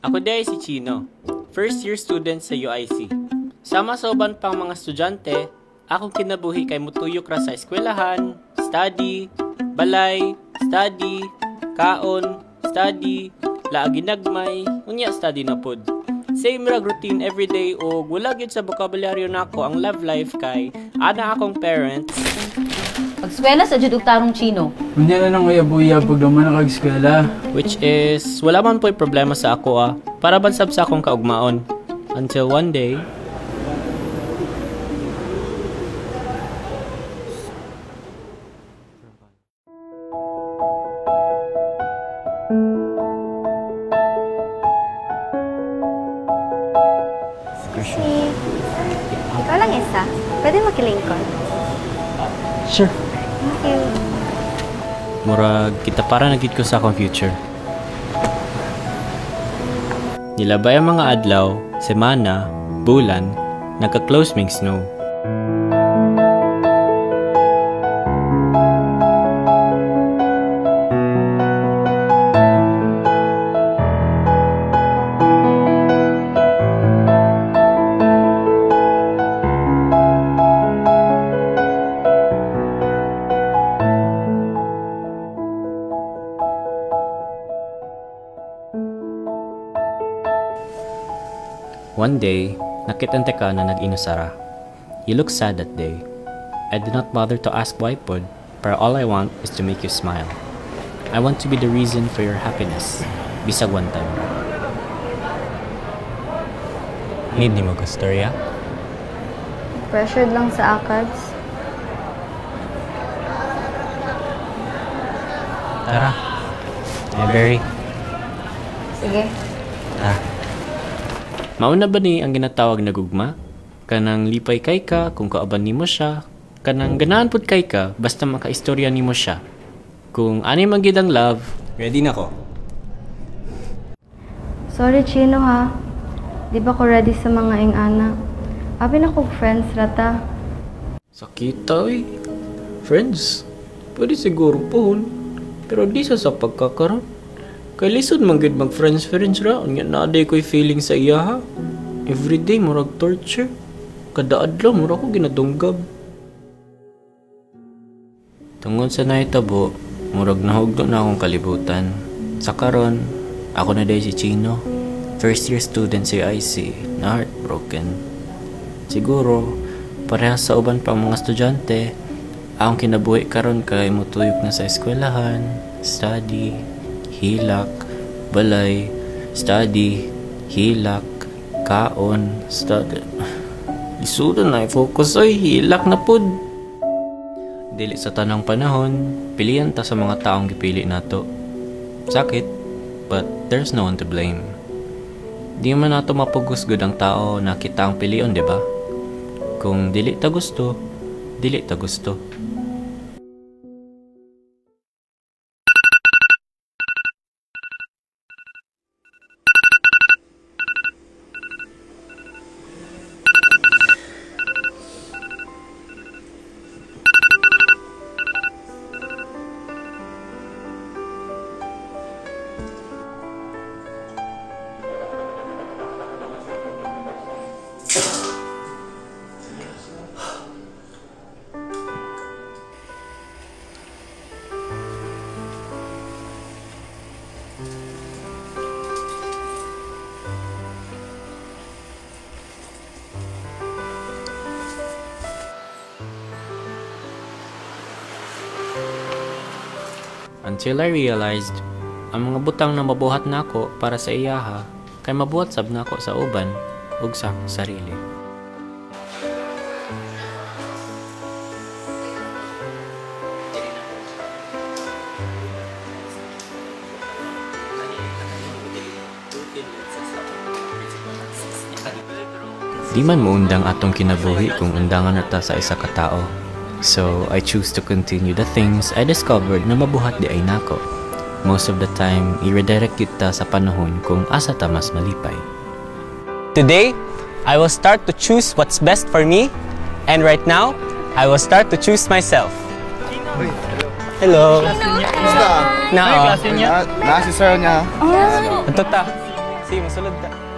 Ako day si Chino, first year student sa UIC. Sama sa uban pang mga estudyante, akong kinabuhi kay mutuyok ra sa eskwelahan, study, balay, study, kaon, study, laagi nagmay, unya study na pod. Same rag routine everyday o wala gyud sa bokabularyo nako ang love life kay ana akong parents. Pagskwela sa jud og tarong Chino. Unya na nang uyab-uyab pag naman nakag-eskwela. Which is, wala man po'y problema sa ako para bansab sa akong kaugmaon. Until one day, Si... Ikaw lang isa. Pwede makilingkod. Sure. Thank you. murag kita para nagit ko sa akong future. Nilabay ang mga adlaw, semana, bulan, nagka-close ming snow. One day, nakitante ka na nag-inusara. You look sad that day. I did not bother to ask why pod, pero all I want is to make you smile. I want to be the reason for your happiness, bisag one time. Need ni mo ko storya? Pressured lang sa ACADS. Tara. Berry. Sige. Mauna ba ni ang ginatawag na gugma? Kanang lipay kay ka kung kaaban nimo siya, kanang ganahan pud kay ka basta makaistorya nimo siya. Kung ani man gid ang love, ready na ko. Sorry, Chino, ha. Di ba ko ready sa mga ing-ana? Abi na kong friends, rata. Sakita eh. Friends, pwede siguro pohon. Pero di sa pagkakaroon. Kay lisod man gid mag-friends ra. Unya naaday ko'y feeling sa iya ha. Everyday murag torture. Kada adlaw murag ko ginadunggab. Tungod sa naitabo, murag nahugdo na akong kalibutan. Sa karon, ako na day si Chino. First year student sa UIC, na heartbroken. Siguro, parehas sa uban pang mga estudyante, akong kinabuhi karon kay mutuyok na sa eskwelahan, study, hilak, balay, study, hilak, kaon, study. Isudo na i-focus ay hilak na pud. Dili sa tanang panahon, pilihan ta sa mga taong gipili nato. Sakit, but there's no one to blame. Di man nato mapugusgod ang tao na kita ang pilion, di ba? Kung dili ta gusto, dili ta gusto. Until I realized, ang mga butang na mabuhat nako para sa iyaha, kay mabuhat sab nako sa uban ug sa sarili. Di man muundang atong kinabuhi kung undangan nata sa isa ka tao. So, I choose to continue the things I discovered na mabuhat di ay nako. Most of the time, i-redirect kita sa panahon kung asa ta mas malipay. Today, I will start to choose what's best for me, and right now, I will start to choose myself. Hello. Kamusta? Na, Na si sir niya. ito ta. Sige, masulod ka.